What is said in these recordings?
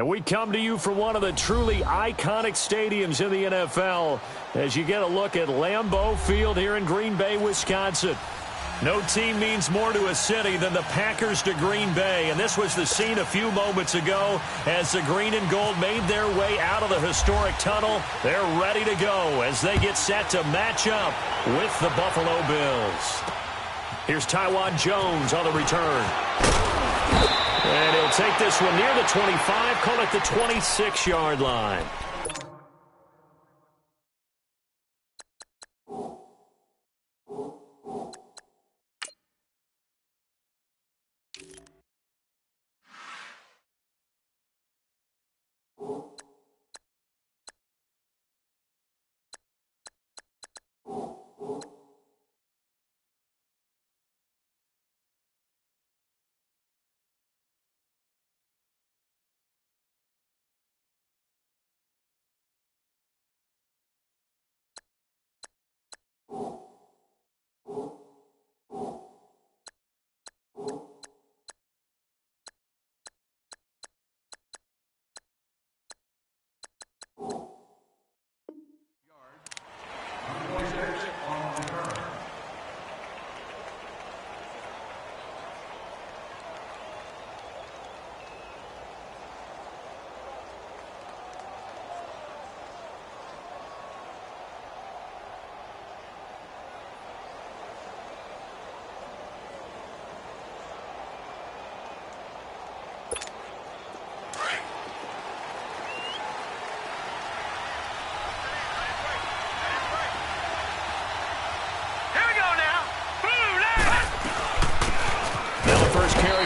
And we come to you from one of the truly iconic stadiums in the NFL as you get a look at Lambeau Field here in Green Bay, Wisconsin. No team means more to a city than the Packers to Green Bay, and this was the scene a few moments ago as the green and gold made their way out of the historic tunnel. They're ready to go as they get set to match up with the Buffalo Bills. Here's Tywan Jones on the return. And he'll take this one near the 25, call it the 26-yard line.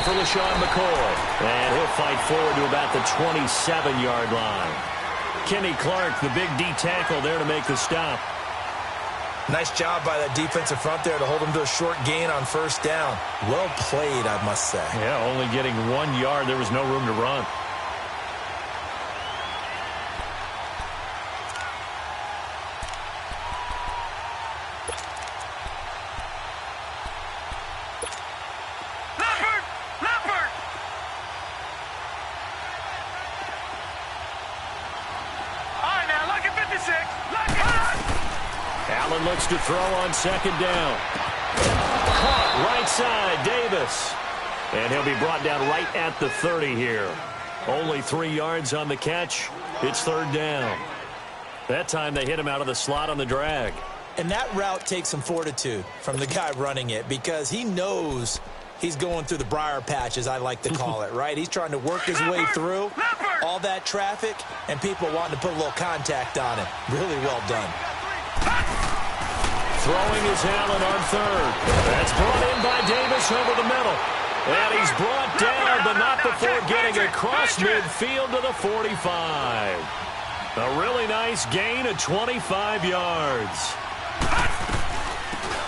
For LaShawn McCoy, and he'll fight forward to about the 27-yard line. Kenny Clark, the big D tackle there to make the stop. Nice job by that defensive front there to hold him to a short gain on first down. Well played, I must say. Yeah, only getting 1 yard. There was no room to run. Looks to throw on second down. Caught right side, Davis. And he'll be brought down right at the 30 here. Only 3 yards on the catch. It's third down. That time they hit him out of the slot on the drag. And that route takes some fortitude from the guy running it because he knows he's going through the briar patch, as I like to call it, right? He's trying to work his way through all that traffic and people wanting to put a little contact on it. Really well done. Throwing is Allen on third. That's brought in by Davis over the middle. And he's brought down, but not before getting across midfield to the 45. A really nice gain of 25 yards.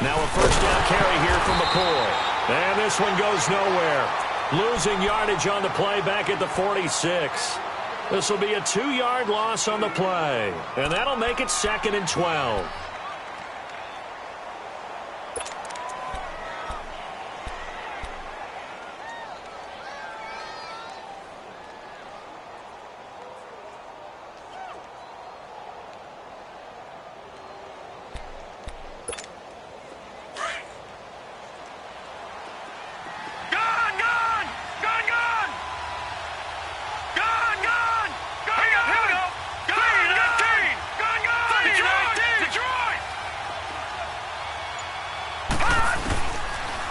Now a first down carry here from McCoy. And this one goes nowhere. Losing yardage on the play back at the 46. This will be a 2-yard loss on the play. And that'll make it 2nd and 12.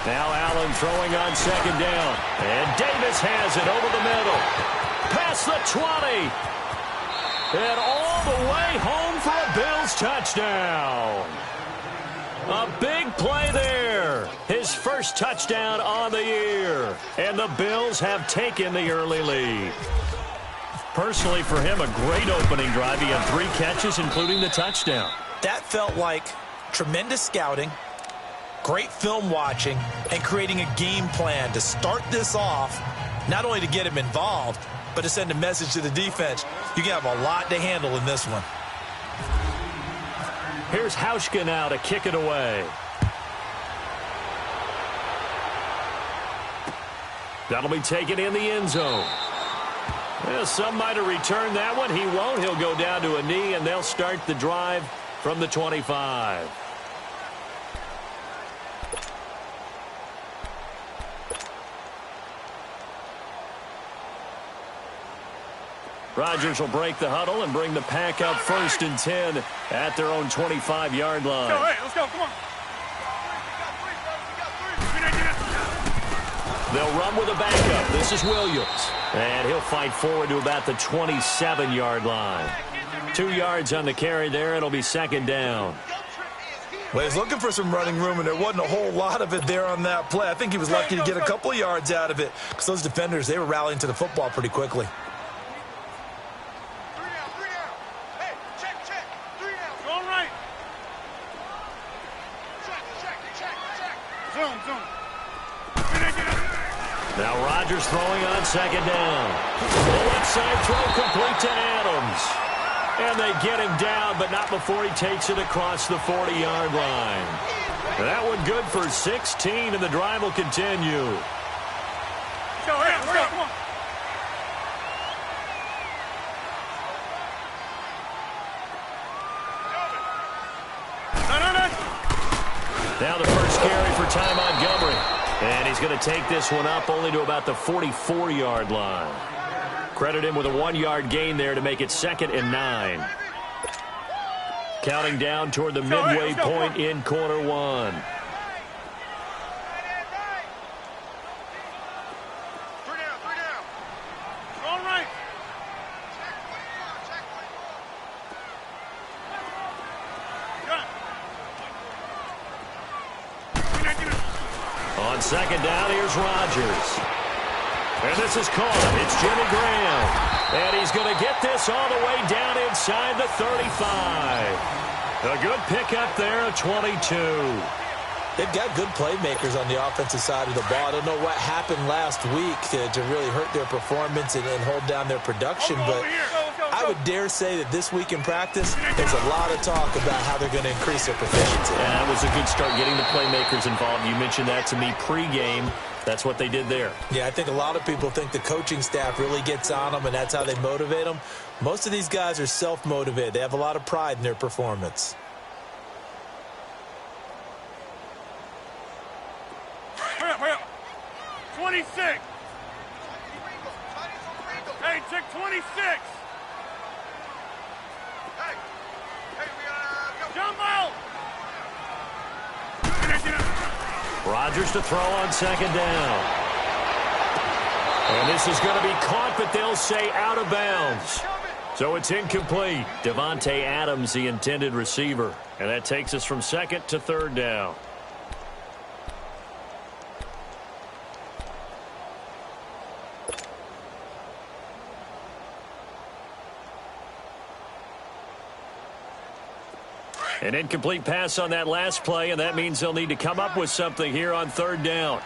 Now Allen throwing on second down. And Davis has it over the middle. Past the 20. And all the way home for a Bills touchdown. A big play there. His first touchdown on the year. And the Bills have taken the early lead. Personally, for him, a great opening drive. He had 3 catches, including the touchdown. That felt like tremendous scouting, great film watching, and creating a game plan to start this off, not only to get him involved, but to send a message to the defense. You can have a lot to handle in this one. Here's Hauschka now to kick it away. That'll be taken in the end zone. Well, some might have returned that one. He won't. He'll go down to a knee, and they'll start the drive from the 25. Rodgers will break the huddle and bring the pack up 1st and 10 at their own 25-yard line. Let's go, come on. They'll run with a backup. This is Williams. And he'll fight forward to about the 27-yard line. 2 yards on the carry there. It'll be 2nd down. Well, he's looking for some running room, and there wasn't a whole lot of it there on that play. I think he was lucky to get a couple of yards out of it because those defenders, they were rallying to the football pretty quickly. Now Rodgers throwing on 2nd down. The left side throw complete to Adams. And they get him down, but not before he takes it across the 40-yard line. That one good for 16, and the drive will continue. Let's go, come on. Now the first carry for Ty Montgomery. And he's going to take this one up only to about the 44-yard line. Credit him with a 1-yard gain there to make it 2nd and 9. Counting down toward the midway point in quarter 1. On 2nd down, here's Rodgers. And this is caught. It's Jimmy Graham. And he's going to get this all the way down inside the 35. A good pickup there, a 22. They've got good playmakers on the offensive side of the ball. I don't know what happened last week to really hurt their performance and hold down their production, but I would dare say that this week in practice, there's a lot of talk about how they're going to increase their proficiency. And that was a good start, getting the playmakers involved. You mentioned that to me pregame. That's what they did there. Yeah, I think a lot of people think the coaching staff really gets on them, and that's how they motivate them. Most of these guys are self-motivated. They have a lot of pride in their performance. Hurry up. 26. Hey, check 26. Jumbo! Rodgers to throw on 2nd down. And this is going to be caught, but they'll say out of bounds. So it's incomplete. Devontae Adams, the intended receiver. And that takes us from 2nd to 3rd down. An incomplete pass on that last play, and that means they'll need to come up with something here on 3rd down.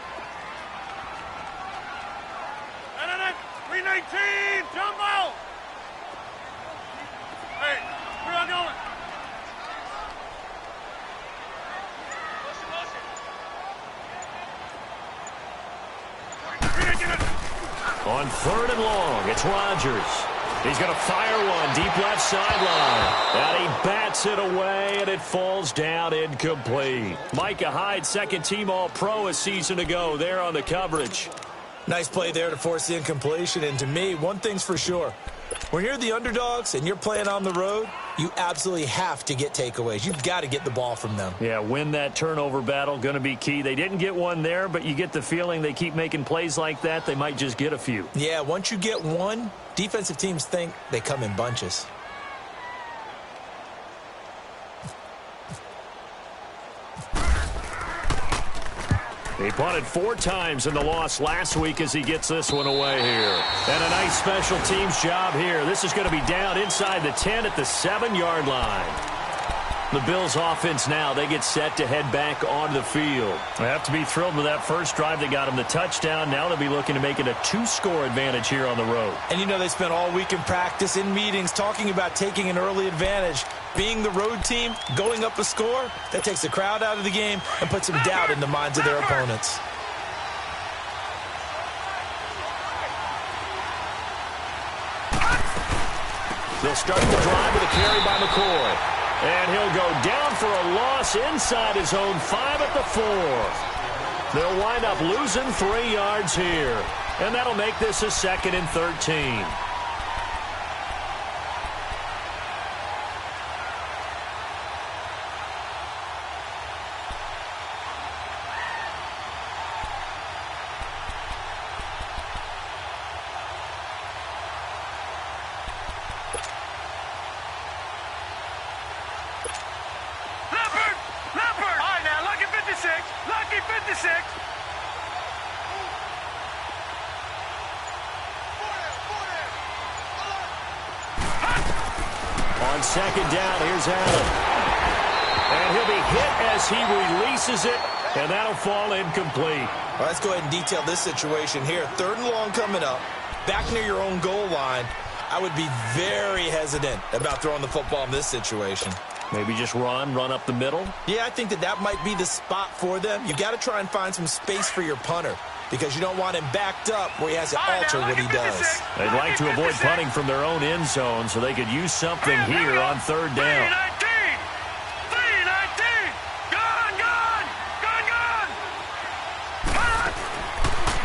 319, Jumbo! Hey, where y'all going? On 3rd and long, it's Rodgers. He's going to fire one deep left sideline. And he bats it away, and it falls down incomplete. Micah Hyde, 2nd-team All-Pro a season ago there on the coverage. Nice play there to force the incompletion. And to me, one thing's for sure. When you're the underdogs and you're playing on the road, you absolutely have to get takeaways. You've got to get the ball from them. Yeah, win that turnover battle, going to be key. They didn't get one there, but you get the feeling they keep making plays like that, they might just get a few. Yeah, once you get one, defensive teams think they come in bunches. He punted 4 times in the loss last week as he gets this one away here. And a nice special teams job here. This is going to be down inside the 10 at the 7-yard line. The Bills offense now, they get set to head back on the field. They have to be thrilled with that first drive that got them the touchdown. Now they'll be looking to make it a 2-score advantage here on the road. And you know they spent all week in practice, in meetings, talking about taking an early advantage. Being the road team, going up a score, that takes the crowd out of the game and puts some doubt in the minds of their opponents. They'll start the drive with a carry by McCoy. And he'll go down for a loss inside his own 5 at the 4. They'll wind up losing 3 yards here. And that'll make this a 2nd and 13. On 2nd down, here's Allen. And he'll be hit as he releases it, and that'll fall incomplete. Well, let's go ahead and detail this situation here. 3rd and long coming up, back near your own goal line. I would be very hesitant about throwing the football in this situation. Maybe just run up the middle? Yeah, I think that might be the spot for them. You got to try and find some space for your punter because you don't want him backed up where he has to alter what he does. They'd like to avoid punting from their own end zone so they could use something here on 3rd down.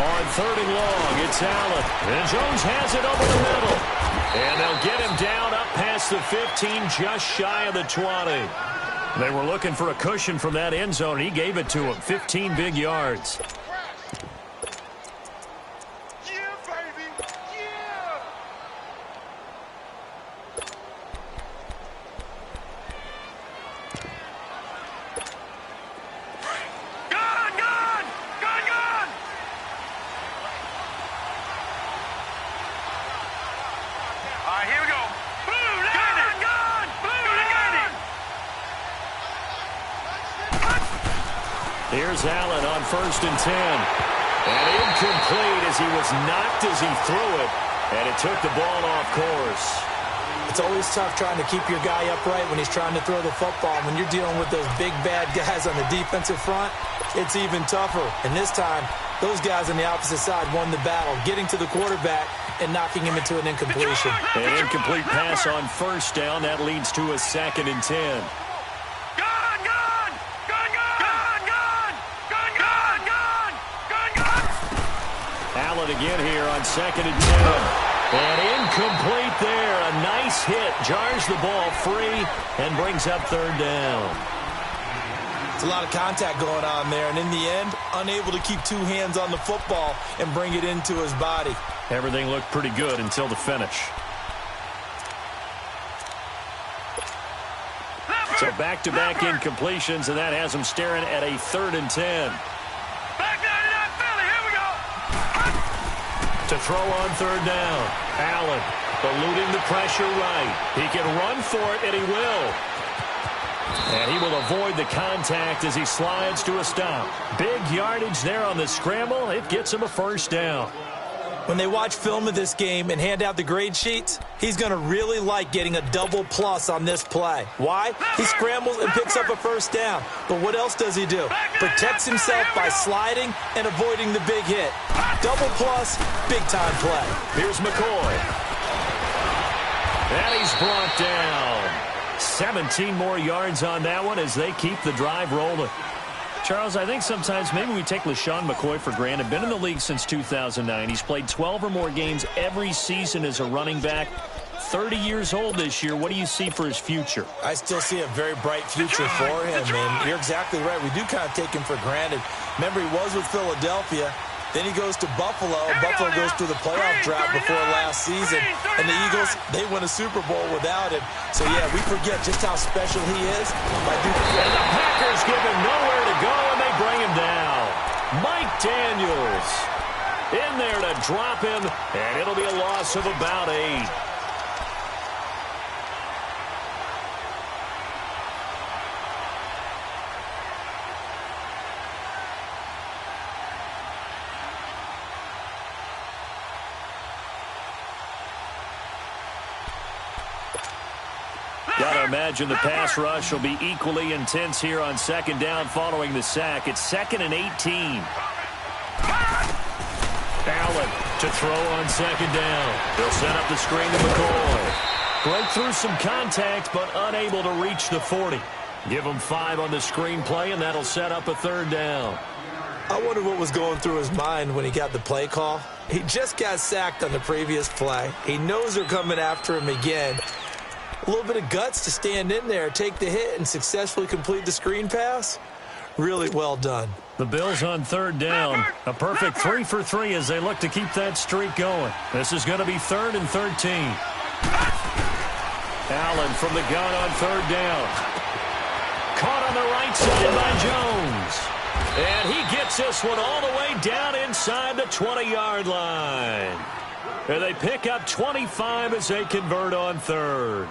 On 3rd and long, it's Allen. And Jones has it over the middle. And they'll get him down up past the 15, just shy of the 20. They were looking for a cushion from that end zone, and he gave it to him. 15 big yards. Here's Allen on 1st and 10. And incomplete as he was knocked as he threw it. And it took the ball off course. It's always tough trying to keep your guy upright when he's trying to throw the football. When you're dealing with those big, bad guys on the defensive front, it's even tougher. And this time, those guys on the opposite side won the battle, getting to the quarterback and knocking him into an incompletion. An incomplete pass on 1st down. That leads to a 2nd and 10. Allen again here on 2nd and 10. And incomplete there. A nice hit. Jars the ball free and brings up 3rd down. It's a lot of contact going on there. And in the end, unable to keep 2 hands on the football and bring it into his body. Everything looked pretty good until the finish. So back-to-back incompletions, and that has them staring at a 3rd and 10. To throw on 3rd down. Allen eluding the pressure right. He can run for it, and he will. And he will avoid the contact as he slides to a stop. Big yardage there on the scramble. It gets him a 1st down. When they watch film of this game and hand out the grade sheets, he's going to really like getting a double plus on this play. Why? He scrambles and picks up a 1st down. But what else does he do? Protects himself by sliding and avoiding the big hit. Double plus, big-time play. Here's McCoy. And he's brought down. 17 more yards on that one as they keep the drive rolling. Charles, I think sometimes maybe we take LaShawn McCoy for granted. Been in the league since 2009. He's played 12 or more games every season as a running back. 30 years old this year. What do you see for his future? I still see a very bright future for him, and you're exactly right. We do kind of take him for granted. Remember, he was with Philadelphia. Then he goes to Buffalo. Buffalo goes through the playoff drought before last season. And the Eagles, they win a Super Bowl without him. So, yeah, we forget just how special he is. And the Packers give him nowhere to go, and they bring him down. Mike Daniels in there to drop him, and it'll be a loss of about 8. Got to imagine the pass rush will be equally intense here on 2nd down following the sack. It's 2nd and 18. Allen to throw on 2nd down. They'll set up the screen to McCoy. Break through some contact, but unable to reach the 40. Give him 5 on the screenplay, and that'll set up a 3rd down. I wonder what was going through his mind when he got the play call. He just got sacked on the previous play. He knows they're coming after him again. A little bit of guts to stand in there, take the hit, and successfully complete the screen pass. Really well done. The Bills on 3rd down. A perfect 3 for 3 as they look to keep that streak going. This is going to be 3rd and 13. Allen from the gun on 3rd down. Caught on the right side by Jones. And he gets this one all the way down inside the 20-yard line. And they pick up 25 as they convert on 3rd.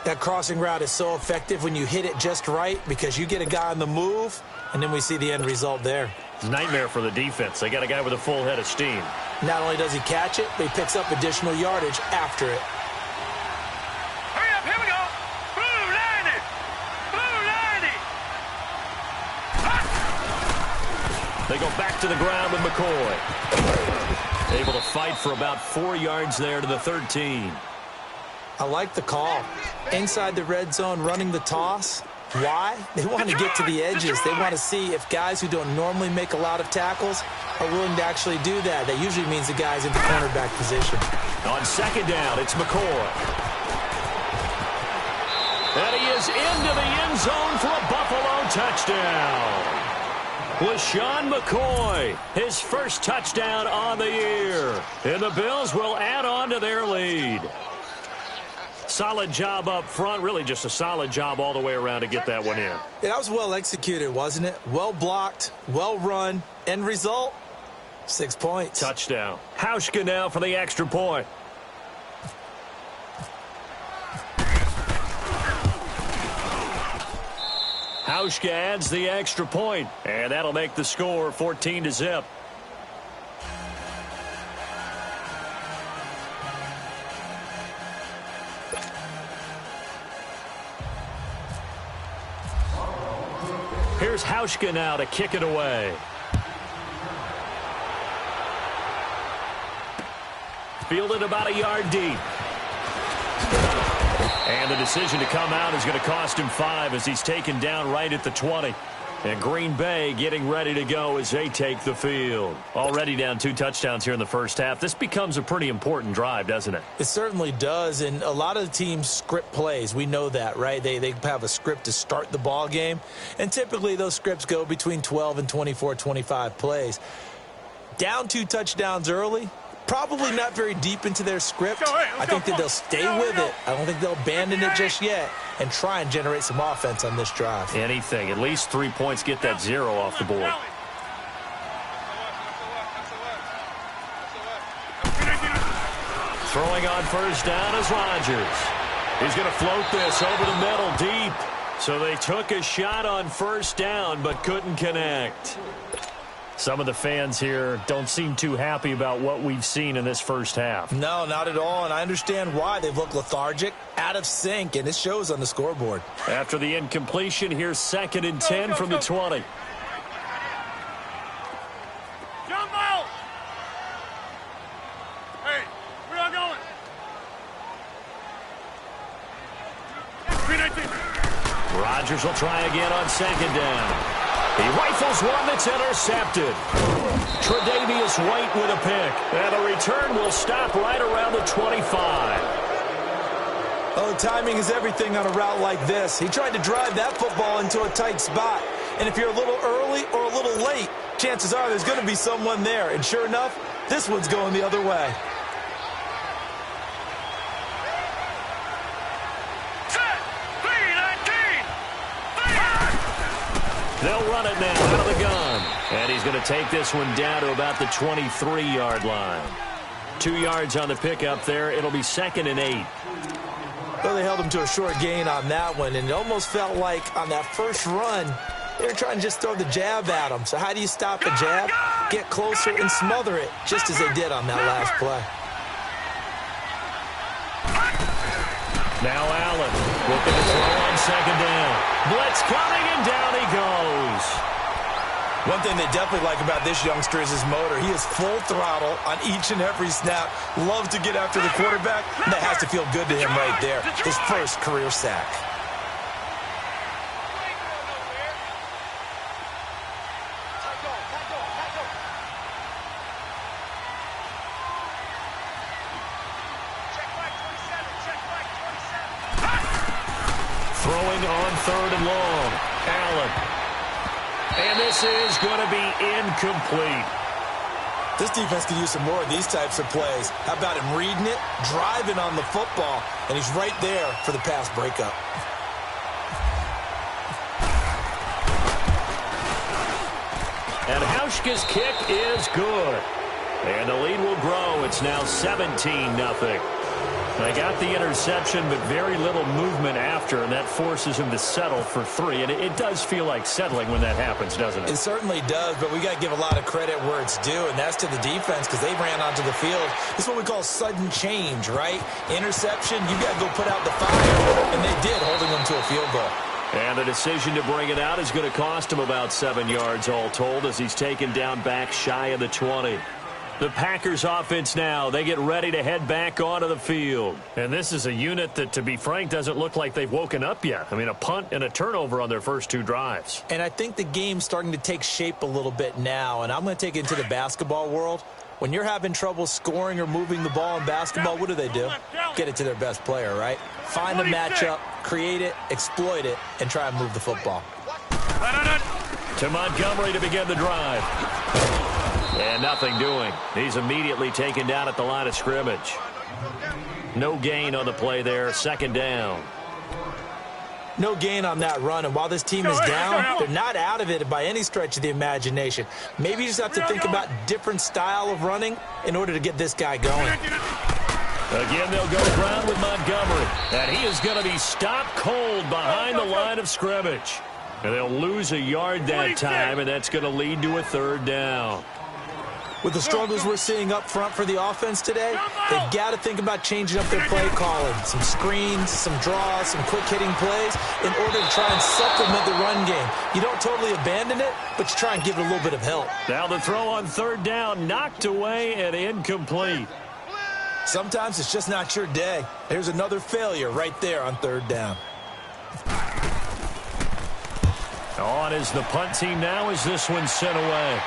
That crossing route is so effective when you hit it just right because you get a guy on the move, and then we see the end result there. Nightmare for the defense. They got a guy with a full head of steam. Not only does he catch it, but he picks up additional yardage after it. Hurry up, here we go. Blue 90. Blue 90. They go back to the ground with McCoy. Able to fight for about 4 yards there to the 13. I like the call. Inside the red zone, running the toss. Why? They want to get to the edges. They want to see if guys who don't normally make a lot of tackles are willing to actually do that. That usually means the guy's in the cornerback position. On 2nd down, it's McCoy. And he is into the end zone for a Buffalo touchdown. LaShawn McCoy, his first touchdown on the year. And the Bills will add on to their lead. Solid job up front, really just a solid job all the way around to get that one in. Yeah, that was well executed, wasn't it? Well blocked, well run. End result, 6 points. Touchdown. Hauschka now for the extra point. Hauschka adds the extra point, and that'll make the score 14-0. Here's Hauschka now to kick it away. Fielded about a yard deep. And the decision to come out is going to cost him 5 as he's taken down right at the 20. And Green Bay getting ready to go as they take the field. Already down 2 touchdowns here in the first half. This becomes a pretty important drive, doesn't it? It certainly does, and a lot of the teams script plays. We know that, right? They have a script to start the ball game, and typically those scripts go between 12 and 24, 25 plays. Down 2 touchdowns early, probably not very deep into their script. I think that they'll stay with it. I don't think they'll abandon it just yet and try and generate some offense on this drive. Anything. At least 3 points, get that 0 off the board. Throwing on first down is Rodgers. He's going to float this over the middle deep. So they took a shot on first down but couldn't connect. Some of the fans here don't seem too happy about what we've seen in this first half. No, not at all, and I understand why. They've looked lethargic, out of sync, and it shows on the scoreboard. After the incompletion, here's 2nd and 10 from the 20. Jump out! Hey, where y'all going? 319. Rodgers will try again on 2nd down. He rifles one that's intercepted. Tre'Davious White with a pick. And the return will stop right around the 25. Oh, timing is everything on a route like this. He tried to drive that football into a tight spot. And if you're a little early or a little late, chances are there's going to be someone there. And sure enough, this one's going the other way. They'll run it now out of the gun. And he's going to take this one down to about the 23-yard line. 2 yards on the pickup there. It'll be 2nd and 8. Well, they held him to a short gain on that one, and it almost felt like on that first run, they were trying to just throw the jab at him. So how do you stop a jab? Get closer and smother it, just as they did on that last play. Now Allen looking to throw on 2nd down. Blitz coming, and down he goes. One thing they definitely like about this youngster is his motor. He is full throttle on each and every snap. Loves to get after the quarterback. And that has to feel good to him right there. His first career sack. Throwing on 3rd and long. Allen. And this is going to be incomplete. This defense could use some more of these types of plays. How about him reading it, driving on the football, and he's right there for the pass breakup. And Hauschka's kick is good. And the lead will grow. It's now 17-0. They got the interception, but very little movement after, and that forces him to settle for 3. And it does feel like settling when that happens, doesn't it? It certainly does, but we got to give a lot of credit where it's due, and that's to the defense because they ran onto the field. This is what we call sudden change, right? Interception, you got to go put out the fire, and they did, holding them to a field goal. And the decision to bring it out is going to cost him about 7 yards all told as he's taken down back shy of the 20. The Packers offense now, they get ready to head back onto the field. And this is a unit that, to be frank, doesn't look like they've woken up yet. I mean, a punt and a turnover on their first 2 drives. And I think the game's starting to take shape a little bit now, and I'm going to take it into the basketball world. When you're having trouble scoring or moving the ball in basketball, what do? Get it to their best player, right? Find a matchup, create it, exploit it, and try and move the football. To Montgomery to begin the drive. And nothing doing. He's immediately taken down at the line of scrimmage. No gain on the play there. 2nd down. No gain on that run, and while this team is down, they're not out of it by any stretch of the imagination. Maybe you just have to think about different style of running in order to get this guy going. Again, they'll go ground with Montgomery. And he is going to be stopped cold behind the line of scrimmage. And they'll lose a yard that time, and that's going to lead to a 3rd down. With the struggles we're seeing up front for the offense today, they've got to think about changing up their play calling. Some screens, some draws, some quick-hitting plays in order to try and supplement the run game. You don't totally abandon it, but you try and give it a little bit of help. Now the throw on 3rd down, knocked away and incomplete. Sometimes it's just not your day. There's another failure right there on 3rd down. On is the punt team now as this one's sent away.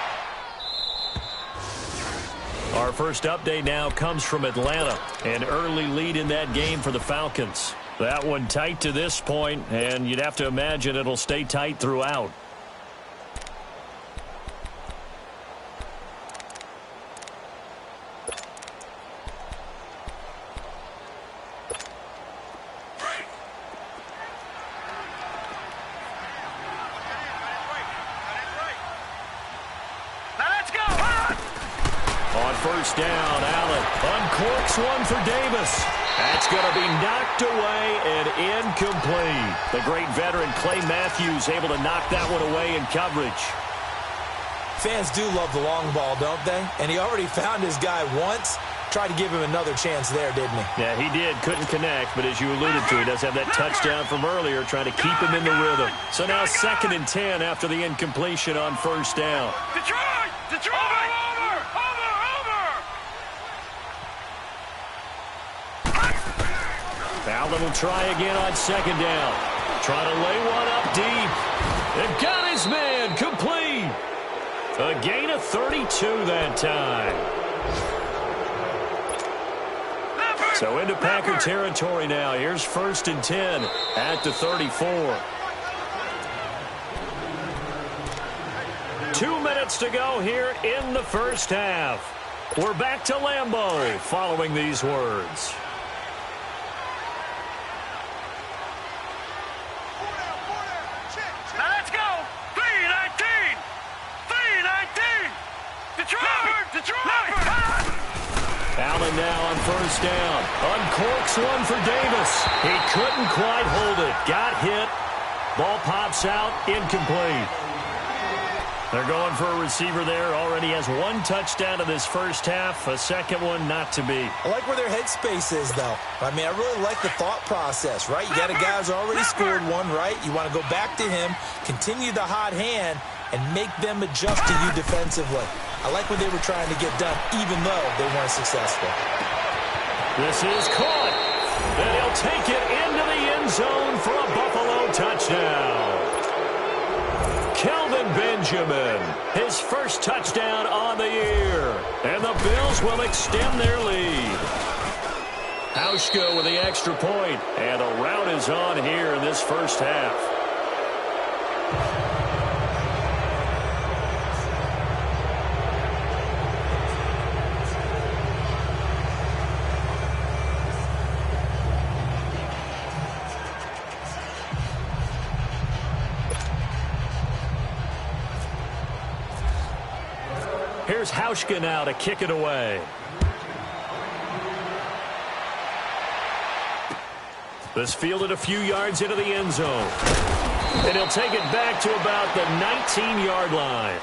Our first update now comes from Atlanta. An early lead in that game for the Falcons. That one tight to this point, and you'd have to imagine it'll stay tight throughout. First down, Allen uncorks one for Davis. That's going to be knocked away and incomplete. The great veteran Clay Matthews able to knock that one away in coverage. Fans do love the long ball, don't they? And he already found his guy once. Tried to give him another chance there, didn't he? Yeah, he did. Couldn't connect, but as you alluded to, he does have that touchdown from earlier, trying to keep him in the rhythm. So now 2nd and 10 after the incompletion on 1st down. Detroit! Detroit! Allen will try again on 2nd down. Trying to lay one up deep. And got his man complete. A gain of 32 that time. So into Packer territory now. Here's 1st and 10 at the 34. 2 minutes to go here in the first half. We're back to Lambeau following these words. Allen now on 1st down. Uncorks one for Davis. He couldn't quite hold it. Got hit. Ball pops out. Incomplete. They're going for a receiver there. Already has 1 touchdown in this first half. A second one not to be. I like where their headspace is, though. I mean, I really like the thought process, right? You got a guy who's already scored one, right? You want to go back to him, continue the hot hand, and make them adjust to you defensively. I like what they were trying to get done, even though they weren't successful. This is caught, and he'll take it into the end zone for a Buffalo touchdown. Kelvin Benjamin, his first touchdown on the year, and the Bills will extend their lead. Hauschka with the extra point, and a rout is on here in this first half. Here's Hauschka now to kick it away. This fielded a few yards into the end zone. And he'll take it back to about the 19-yard line.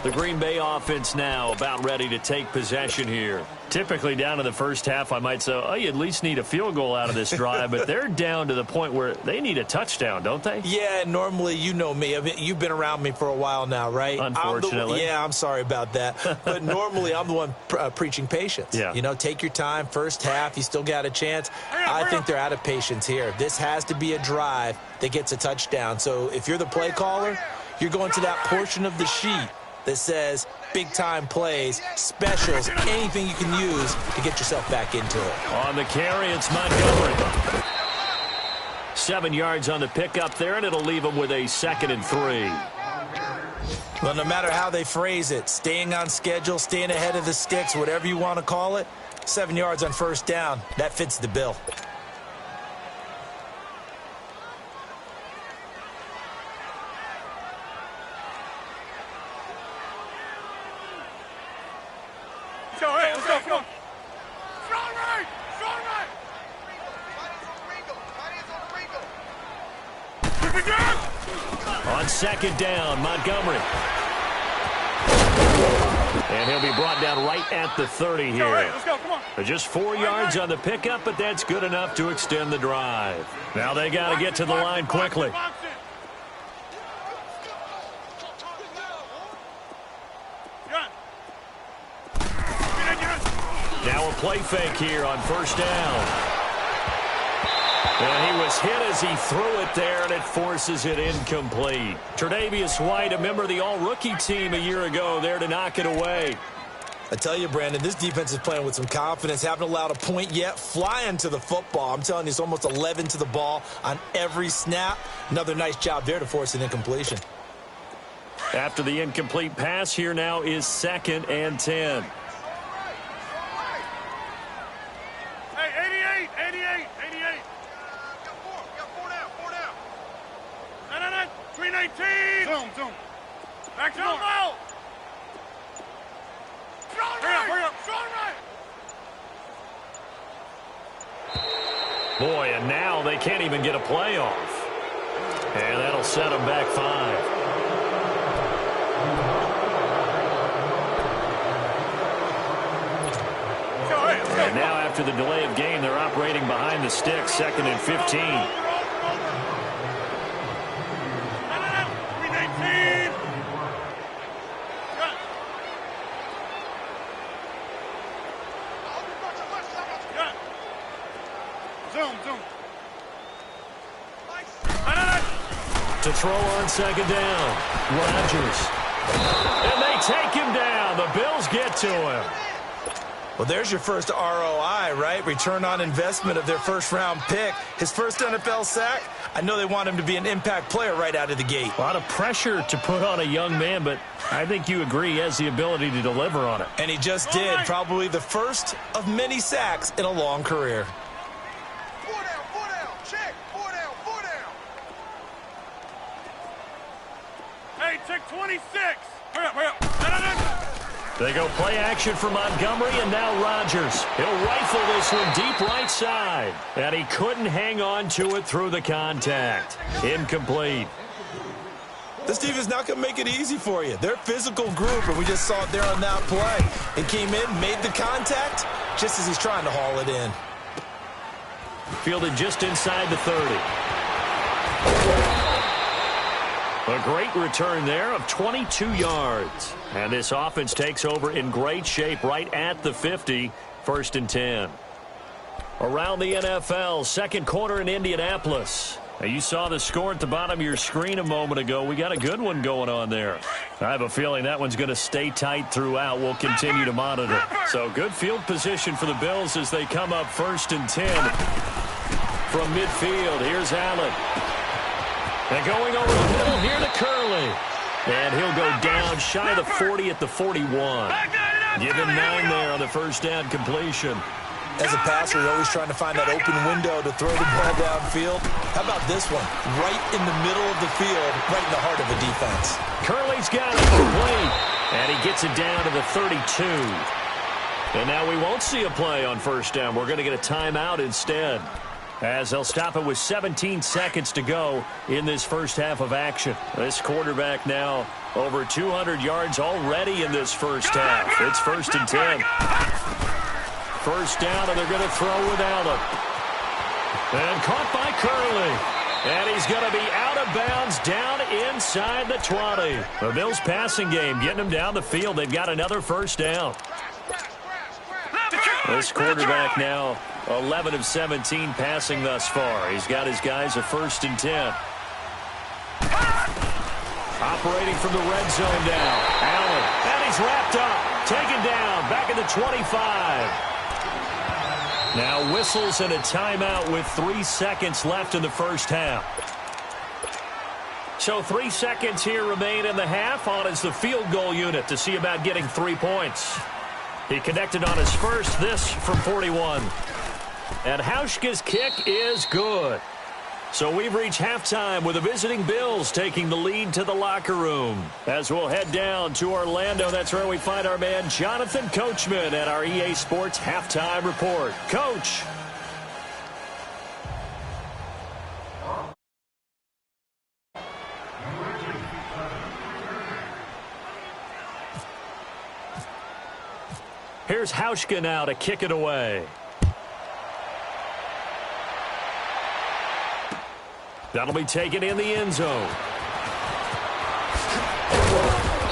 The Green Bay offense now about ready to take possession here. Typically down to the first half, I might say, oh, you at least need a field goal out of this drive, but they're down to the point where they need a touchdown, don't they? Yeah, normally, you know me. I mean, you've been around me for a while now, right? Unfortunately. I'm sorry about that. But normally, I'm the one preaching patience. Yeah. You know, take your time. First half, you still got a chance. I think they're out of patience here. This has to be a drive that gets a touchdown. So if you're the play caller, you're going to that portion of the sheet that says big-time plays, specials, anything you can use to get yourself back into it. On the carry, it's Montgomery. 7 yards on the pickup there, and it'll leave him with a 2nd and 3. Well, no matter how they phrase it, staying on schedule, staying ahead of the sticks, whatever you want to call it, 7 yards on first down, that fits the bill. Let's go, come on. Strong right! Strong right! On 2nd down, Montgomery. And he'll be brought down right at the 30 here. Let's go, come on. Just 4 yards on the pickup, but that's good enough to extend the drive. Now they got to get to the line quickly. Now a play fake here on first down. And he was hit as he threw it there, and it forces it incomplete. Tre'Davious White, a member of the all-rookie team a year ago, there to knock it away. I tell you, Brandon, this defense is playing with some confidence. Haven't allowed a point yet. Flying to the football. I'm telling you, it's almost 11 to the ball on every snap. Another nice job there to force an incompletion. After the incomplete pass, here now is 2nd and 10. Hey, 88. Four down. No. Green 18. Zoom. Back to the ball. Hurry up. Strong right. Boy, and now they can't even get a play off. And that'll set them back 5. And now after the delay of game, they're operating behind the sticks, 2nd and 15. Green 18. Zoom. To throw on 2nd down, Rodgers. And they take him down. The Bills get to him. Well, there's your first ROI, right? Return on investment of their first-round pick. His first NFL sack, I know they want him to be an impact player right out of the gate. A lot of pressure to put on a young man, but I think you agree he has the ability to deliver on it. And he just did. Probably the first of many sacks in a long career. Four down. Check. Four down. Hey, check 26. Hurry up. No. They go play action for Montgomery, and now Rodgers. He'll rifle this one deep right side. And he couldn't hang on to it through the contact. Incomplete. This defense not going to make it easy for you. They're a physical group, and we just saw it there on that play. It came in, made the contact, just as he's trying to haul it in. Fielded just inside the 30. A great return there of 22 yards. And this offense takes over in great shape right at the 50, 1st and 10. Around the NFL, second quarter in Indianapolis. Now, you saw the score at the bottom of your screen a moment ago. We got a good one going on there. I have a feeling that one's going to stay tight throughout. We'll continue to monitor. So good field position for the Bills as they come up 1st and 10 from midfield. Here's Allen. And going over the middle here to Curley. And he'll go down shy of the 40 at the 41. Give him 9 there on the first down completion. As a passer, you're always trying to find that open window to throw the ball downfield. How about this one? Right in the middle of the field, right in the heart of the defense. Curley's got it complete. And he gets it down to the 32. And now we won't see a play on first down. We're going to get a timeout instead, as they'll stop it with 17 seconds to go in this first half of action. This quarterback now over 200 yards already in this first half. It's 1st and 10. First down, and they're going to throw with Allen. And caught by Curley. And he's going to be out of bounds down inside the 20. The Bills passing game getting them down the field. They've got another first down. This quarterback now 11 of 17 passing thus far. He's got his guys a 1st and 10. Operating from the red zone now. Allen, and he's wrapped up. Taken down, back at the 25. Now whistles and a timeout with 3 seconds left in the first half. So 3 seconds here remain in the half. On is the field goal unit to see about getting 3 points. He connected on his first, this from 41. And Hauschka's kick is good. So we've reached halftime with the visiting Bills taking the lead to the locker room. As we'll head down to Orlando, that's where we find our man Jonathan Coachman at our EA Sports Halftime Report. Coach. Here's Hauschka now to kick it away. That'll be taken in the end zone.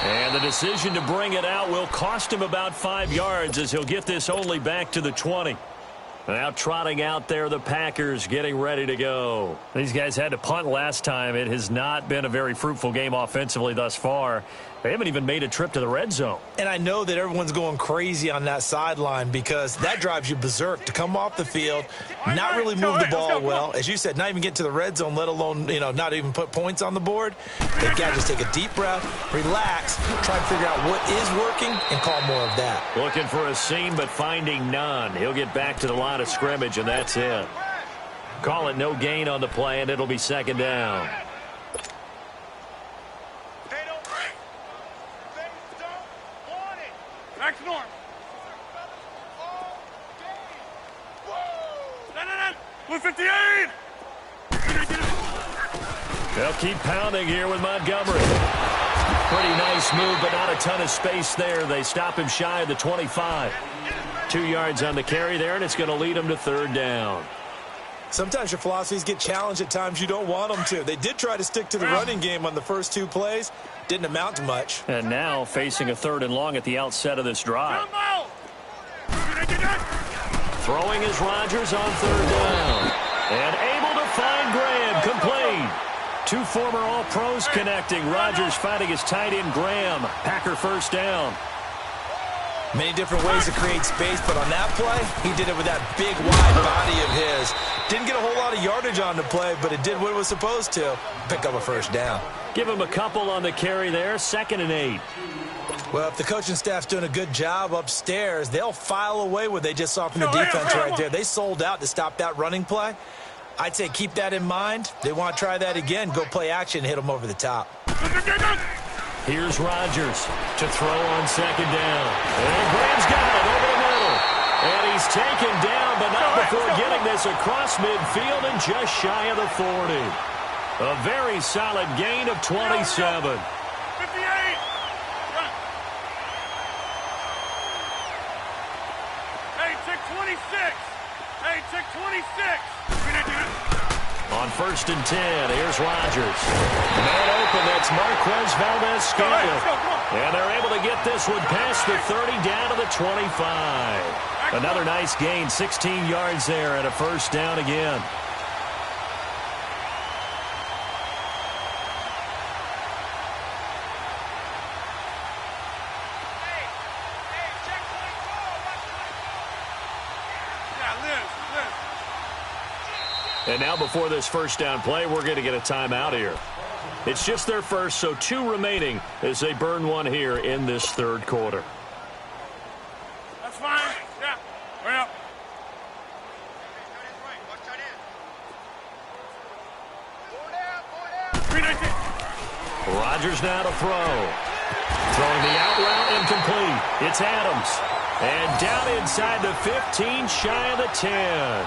And the decision to bring it out will cost him about 5 yards as he'll get this only back to the 20. Now trotting out there, the Packers getting ready to go. These guys had to punt last time. It has not been a very fruitful game offensively thus far. They haven't even made a trip to the red zone. And I know that everyone's going crazy on that sideline because that drives you berserk to come off the field, not really move the ball well. As you said, not even get to the red zone, let alone, not even put points on the board. They've got to just take a deep breath, relax, try to figure out what is working, and call more of that. Looking for a seam, but finding none. He'll get back to the line of scrimmage, and that's it. Call it no gain on the play, and it'll be 2nd down. Back to norm. 158. They'll keep pounding here with Montgomery. Pretty nice move, but not a ton of space there. They stop him shy of the 25. 2 yards on the carry there, and it's going to lead him to 3rd down. Sometimes your philosophies get challenged at times you don't want them to. They did try to stick to the running game on the first 2 plays. Didn't amount to much. And now facing a 3rd and long at the outset of this drive. Throwing is Rodgers on 3rd down. And able to find Graham, complete. 2 former All-Pros connecting. Rodgers finding his tight end Graham. Packer 1st down. Many different ways to create space, but on that play, he did it with that big, wide body of his. Didn't get a whole lot of yardage on the play, but it did what it was supposed to. Pick up a 1st down. Give him a couple on the carry there, 2nd and 8. Well, if the coaching staff's doing a good job upstairs, they'll file away what they just saw from the defense right there. They sold out to stop that running play. I'd say keep that in mind. They want to try that again. Go play action, hit them over the top. Here's Rodgers to throw on 2nd down. And Graham's got it over the middle. And he's taken down, but not before getting this across midfield and just shy of the 40. A very solid gain of 27. 58. Hey, check 26. Hey, check 26. On on 1st and 10. Here's Rodgers. Man open, that's Marquez Valdez-Scantling. And they're able to get this one past the 30 down to the 25. Another nice gain, 16 yards there and a 1st down again. And now before this 1st down play, we're going to get a timeout here. It's just their first, so 2 remaining as they burn one here in this 3rd quarter. That's fine. Yeah. Hurry up. Rodgers now to throw. Throwing the out route incomplete. It's Adams. And down inside the 15, shy of the 10.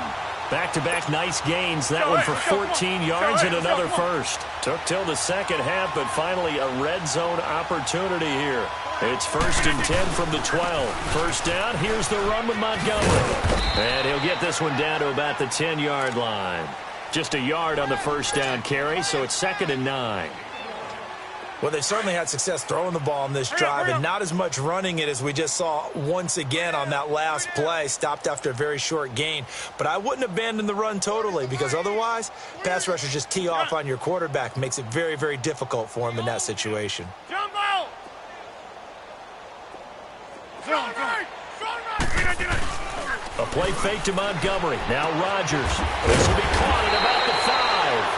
Back-to-back nice gains. That one for 14 yards and another 1st. Took till the 2nd half, but finally a red zone opportunity here. It's 1st and 10 from the 12. 1st down. Here's the run with Montgomery. And he'll get this one down to about the 10-yard line. Just a yard on the 1st down carry, so it's 2nd and 9. Well, they certainly had success throwing the ball on this drive and not as much running it as we just saw once again on that last play. Stopped after a very short gain. But I wouldn't abandon the run totally because otherwise, pass rushers just tee off on your quarterback. Makes it very, very difficult for him in that situation. Jumbo! A play fake to Montgomery. Now Rodgers. This will be caught at about the 5.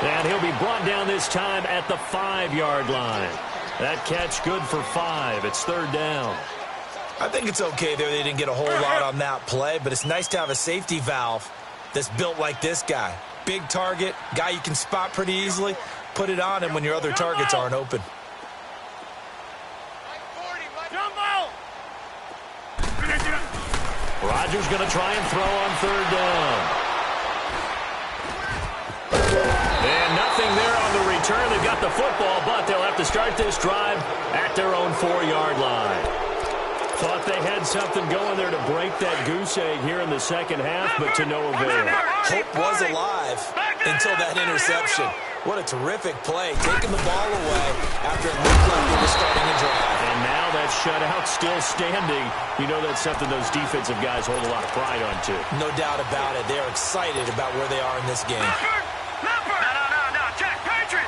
And he'll be brought down this time at the 5-yard line. That catch good for 5. It's 3rd down. I think it's okay there. They didn't get a whole lot on that play, but it's nice to have a safety valve that's built like this guy. Big target, guy you can spot pretty easily. Put it on him when your other targets aren't open. Rodgers going to try and throw on 3rd down. And nothing there on the return. They've got the football, but they'll have to start this drive at their own 4-yard line. Thought they had something going there to break that goose egg here in the 2nd half, but to no avail. Hope was alive until that interception. What a terrific play, taking the ball away after it looked like they were starting a drive. And now that shutout still standing. You know that's something those defensive guys hold a lot of pride on, too. No doubt about it. They're excited about where they are in this game. No, Jack, Patriot!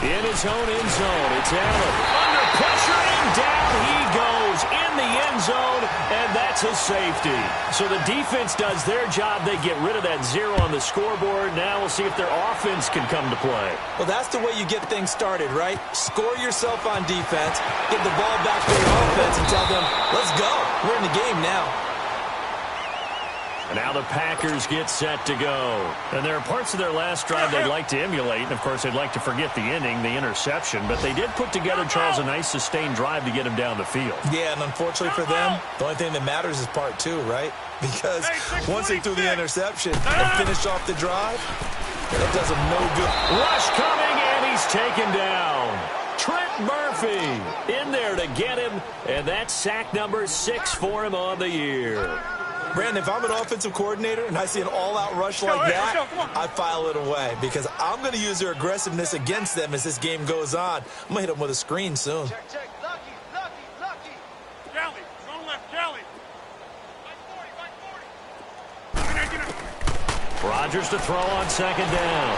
In his own end zone, it's Allen. Under pressure, and down he goes in the end zone, and that's a safety. So the defense does their job. They get rid of that 0 on the scoreboard. Now we'll see if their offense can come to play. Well, that's the way you get things started, right? Score yourself on defense, get the ball back to your offense, and tell them, let's go. We're in the game now. And now the Packers get set to go. And there are parts of their last drive they'd like to emulate. And, of course, they'd like to forget the ending, the interception. But they did put together, Charles, a nice sustained drive to get him down the field. Yeah, and unfortunately for them, the only thing that matters is part 2, right? Because once they threw the interception and finished off the drive, that does them no good. Rush coming, and he's taken down. Trent Murphy in there to get him. And that's sack number 6 for him on the year. Brandon, if I'm an offensive coordinator and I see an all-out rush like that, I file it away because I'm going to use their aggressiveness against them as this game goes on. I'm going to hit them with a screen soon. Check. Lucky. Kelly, go left, Kelly. Rodgers to throw on 2nd down.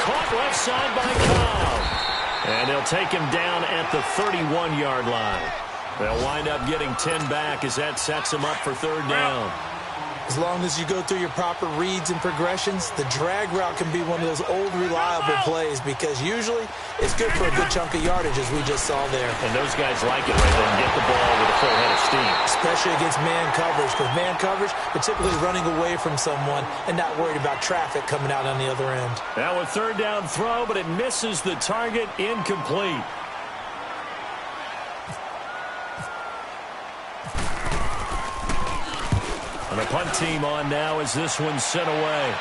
Caught left side by Cobb. And they'll take him down at the 31-yard line. They'll wind up getting 10 back as that sets him up for 3rd down. As long as you go through your proper reads and progressions, the drag route can be one of those old reliable plays because usually it's good for a good chunk of yardage as we just saw there. And those guys like it right there and get the ball with a full head of steam. Especially against man coverage because man coverage, they're typically running away from someone and not worried about traffic coming out on the other end. Now a 3rd down throw, but it misses the target, incomplete. And the punt team on now as this one's sent away.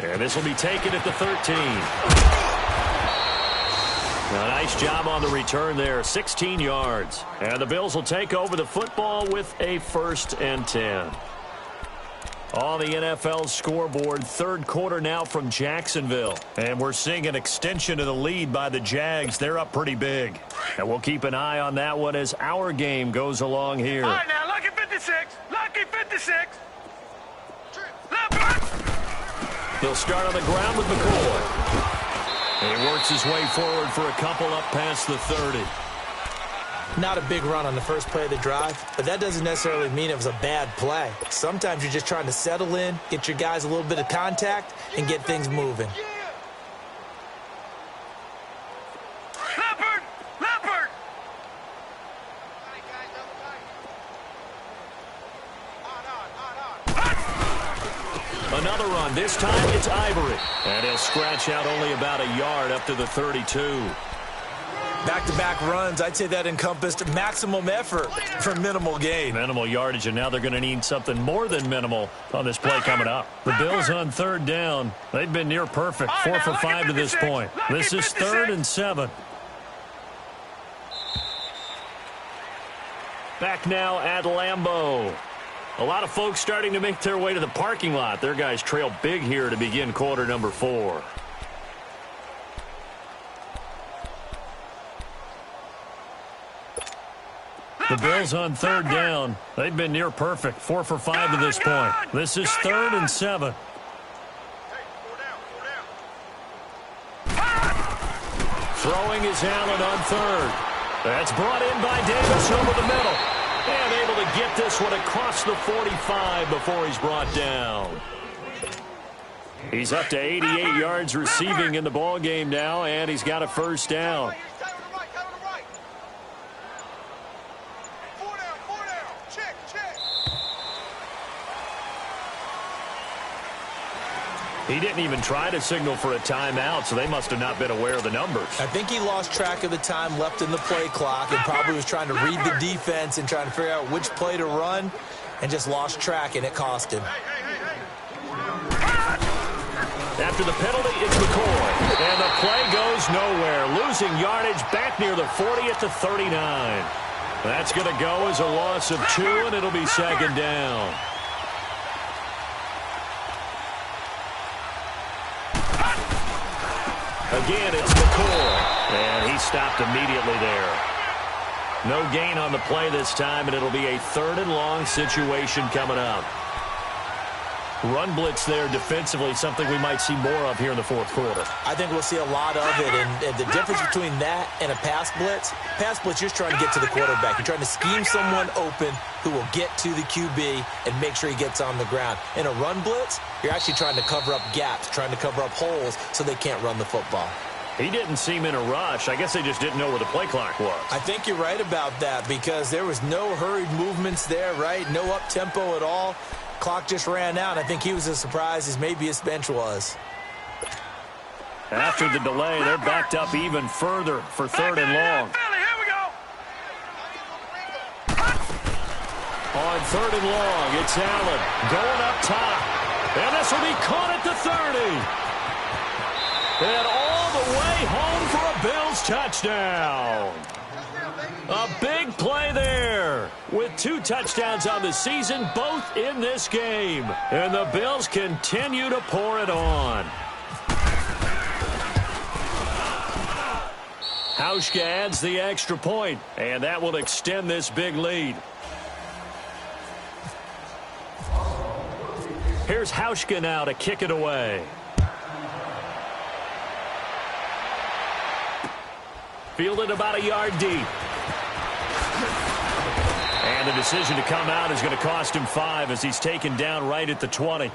And this will be taken at the 13. A nice job on the return there, 16 yards. And the Bills will take over the football with a 1st and 10. On the NFL scoreboard, third quarter now from Jacksonville. And we're seeing an extension of the lead by the Jags. They're up pretty big. And we'll keep an eye on that one as our game goes along here. All right, now, lucky 56. Lucky 56. They'll start on the ground with McCoy. And he works his way forward for a couple up past the 30. Not a big run on the first play of the drive, but that doesn't necessarily mean it was a bad play. Sometimes you're just trying to settle in, get your guys a little bit of contact, and get things moving. Leopard! Another run. This time it's Ivory. And he'll scratch out only about a yard up to the 32. Back-to-back runs, I'd say that encompassed maximum effort for minimal gain. Minimal yardage, and now they're going to need something more than minimal on this play coming up. The Bills on third down. They've been near perfect, 4 for 5 to this point. This is 3rd and 7. Back now at Lambeau. A lot of folks starting to make their way to the parking lot. Their guys trail big here to begin quarter number 4. The Bills on third down. They've been near perfect, 4 for 5 to this point. This is 3rd and 7. Throwing is Allen on third. That's brought in by Davis over the middle. And able to get this one across the 45 before he's brought down. He's up to 88 yards receiving in the ball game now, and he's got a first down. He didn't even try to signal for a timeout, so they must have not been aware of the numbers. I think he lost track of the time left in the play clock and probably was trying to read the defense and trying to figure out which play to run and just lost track, and it cost him. After the penalty, it's McCoy. And the play goes nowhere. Losing yardage back near the 40 at the 39. That's going to go as a loss of 2, and it'll be 2nd down. Again, it's McCoy, and he stopped immediately there. No gain on the play this time, and it'll be a 3rd and long situation coming up. Run blitz there defensively, something we might see more of here in the 4th quarter. I think we'll see a lot of it, and the difference between that and a pass blitz, you're just trying to get to the quarterback. You're trying to scheme someone open who will get to the QB and make sure he gets on the ground. In a run blitz, you're actually trying to cover up gaps, trying to cover up holes so they can't run the football. He didn't seem in a rush. I guess they just didn't know where the play clock was. I think you're right about that because there was no hurried movements there, right? No up-tempo at all. Clock just ran out. I think he was as surprised as maybe his bench was. After the delay, they're backed up even further for 3rd and long. On 3rd and long, it's Allen going up top. And this will be caught at the 30. And all the way home for a Bills touchdown. A big play there with 2 touchdowns on the season, both in this game. And the Bills continue to pour it on. Hauschka adds the extra point, and that will extend this big lead. Here's Hauschka now to kick it away. Fielded about a yard deep. And the decision to come out is going to cost him 5 as he's taken down right at the 20.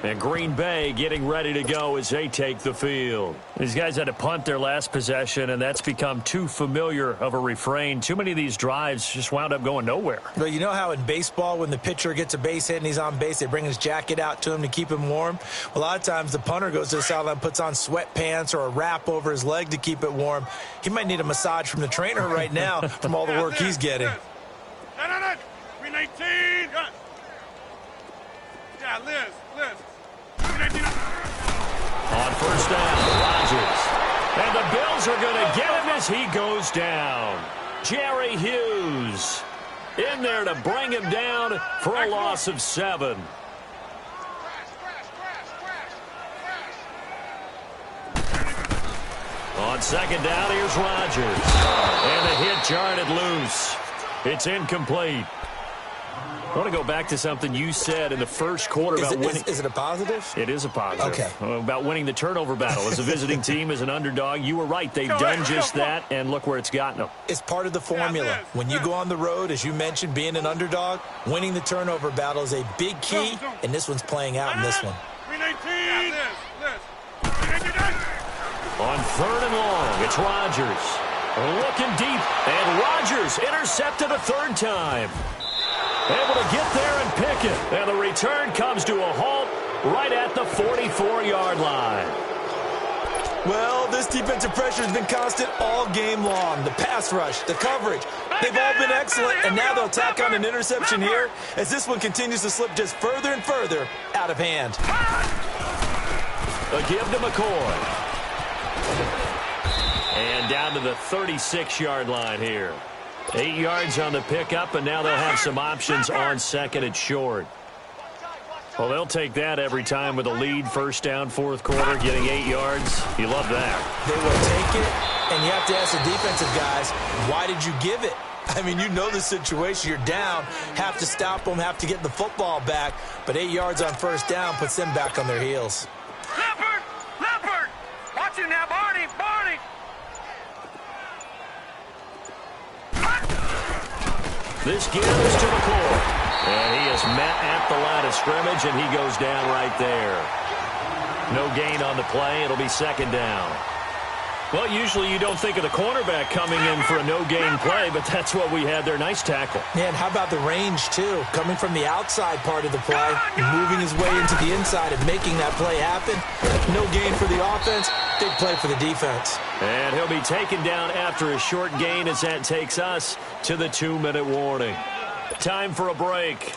And Green Bay getting ready to go as they take the field. These guys had to punt their last possession, and that's become too familiar of a refrain. Too many of these drives just wound up going nowhere. But you know how in baseball when the pitcher gets a base hit and he's on base, they bring his jacket out to him to keep him warm? Well, a lot of times the punter goes to the sideline, puts on sweatpants or a wrap over his leg to keep it warm. He might need a massage from the trainer right now from all the work he's getting. 319. Yeah, Liz. On first down, Rodgers. And the Bills are going to get him as he goes down. Jerry Hughes in there to bring him down for a loss of 7. On second down, here's Rodgers. And the hit jarred it loose. It's incomplete. I want to go back to something you said in the first quarter about winning. Is it a positive? It is a positive. Okay. About winning the turnover battle. As a visiting team, as an underdog, you were right. They've done just that, and look where it's gotten them. It's part of the formula. When you go on the road, as you mentioned, being an underdog, winning the turnover battle is a big key, and this one's playing out in this one. On third and long, it's Rodgers. Looking deep, and Rodgers intercepted a third time. Able to get there and pick it. And the return comes to a halt right at the 44-yard line. Well, this defensive pressure has been constant all game long. The pass rush, the coverage, they've all been excellent. And now they'll tack on an interception here as this one continues to slip just further and further out of hand. A give to McCoy. And down to the 36-yard line here. 8 yards on the pickup, and now they'll have some options on second and short. Well, they'll take that every time with a lead, first down, fourth quarter, getting 8 yards. You love that. They will take it, and you have to ask the defensive guys, why did you give it? I mean, you know the situation. You're down, have to stop them, have to get the football back, but 8 yards on first down puts them back on their heels. Leopard! Watch it now, Barney! This gives to McCoy. And he is met at the line of scrimmage, and he goes down right there. No gain on the play. It'll be second down. Well, usually you don't think of the cornerback coming in for a no-gain play, but that's what we had there. Nice tackle. Man, how about the range, too? Coming from the outside part of the play, moving his way into the inside and making that play happen. No gain for the offense, big play for the defense. And he'll be taken down after a short gain as that takes us to the 2-minute warning. Time for a break.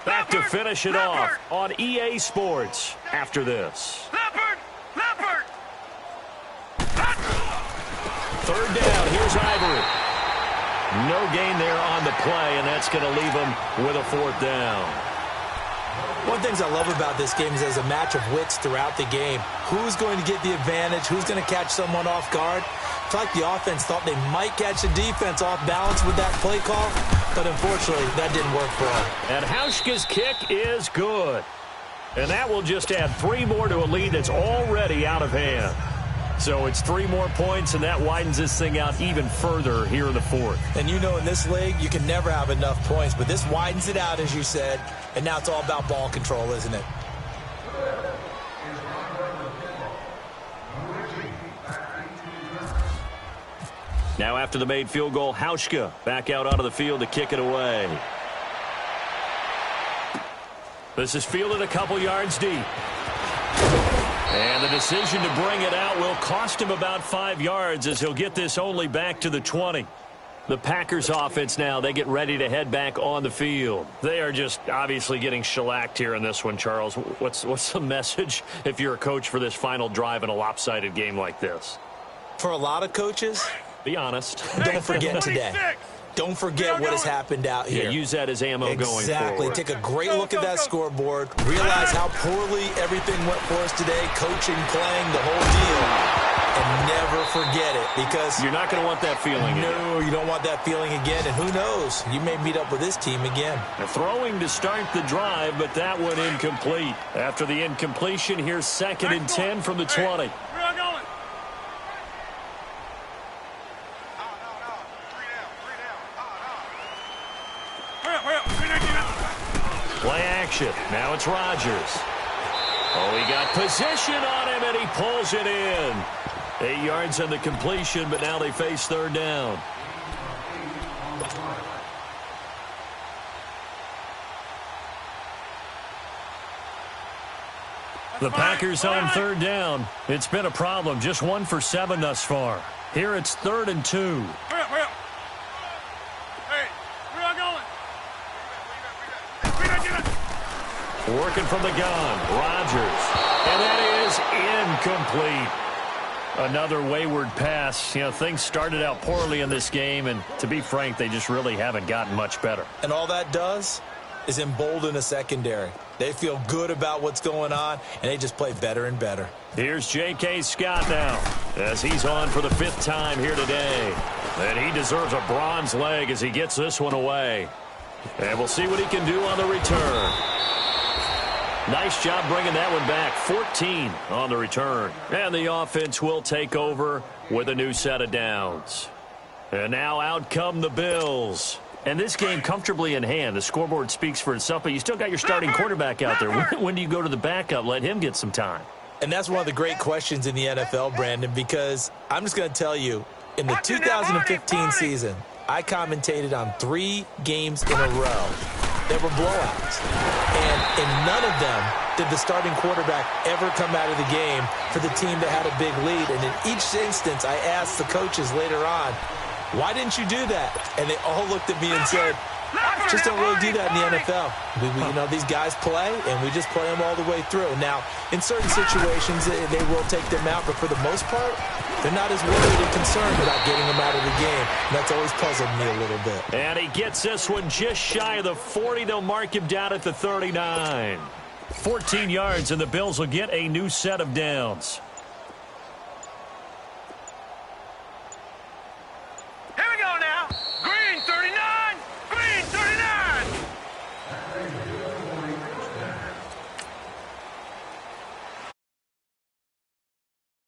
Back to finish it off on EA Sports after this. Third down, here's Ivory. No gain there on the play, and that's going to leave him with a fourth down. One of the things I love about this game is there's a match of wits throughout the game. Who's going to get the advantage? Who's going to catch someone off guard? I feel like the offense thought they might catch the defense off balance with that play call, but unfortunately, that didn't work for them. And Hauschka's kick is good. And that will just add 3 more to a lead that's already out of hand. So it's 3 more points, and that widens this thing out even further here in the fourth. And you know in this league, you can never have enough points, but this widens it out, as you said, and now it's all about ball control, isn't it? Now after the made field goal, Hauschka back out onto the field to kick it away. This is fielded a couple yards deep. And the decision to bring it out will cost him about 5 yards as he'll get this only back to the 20. The Packers offense now, they get ready to head back on the field. They are just obviously getting shellacked here in this one, Charles. What's the message if you're a coach for this final drive in a lopsided game like this? For a lot of coaches, be honest. Don't forget today. Don't forget what has happened out here. Yeah, use that as ammo going forward. Exactly. Take a great look at that scoreboard. Realize how poorly everything went for us today. Coaching, playing, the whole deal. And never forget it, because you're not going to want that feeling again. No, you don't want that feeling again. And who knows? You may meet up with this team again. Throwing to start the drive, but that one incomplete. After the incompletion, here's 2nd and 10 from the 20. Play action. Now it's Rodgers. Oh, he got position on him, and he pulls it in. 8 yards on the completion, but now they face third down. The Packers on third down. It's been a problem. Just 1 for 7 thus far. Here it's 3rd and 2. Working from the gun, Rodgers. And that is incomplete. Another wayward pass. You know, things started out poorly in this game, and to be frank, they just really haven't gotten much better. And all that does is embolden a secondary. They feel good about what's going on, and they just play better and better. Here's J.K. Scott now, as he's on for the 5th time here today. And he deserves a bronze leg as he gets this one away. And we'll see what he can do on the return. Nice job bringing that one back. 14 on the return. And the offense will take over with a new set of downs. And now out come the Bills. And this game comfortably in hand. The scoreboard speaks for itself, but you still got your starting quarterback out there. When do you go to the backup? Let him get some time. And that's one of the great questions in the NFL, Brandon, because I'm just going to tell you, in the 2015 season, I commentated on 3 games in a row. They were blowouts. And in none of them did the starting quarterback ever come out of the game for the team that had a big lead. And in each instance, I asked the coaches later on, why didn't you do that? And they all looked at me and said, just don't really do that in the NFL. You know, these guys play, and we just play them all the way through. Now, in certain situations, they will take them out, but for the most part, they're not as worried and concerned about getting them out of the game. And that's always puzzled me a little bit. And he gets this one just shy of the 40. They'll mark him down at the 39. 14 yards, and the Bills will get a new set of downs.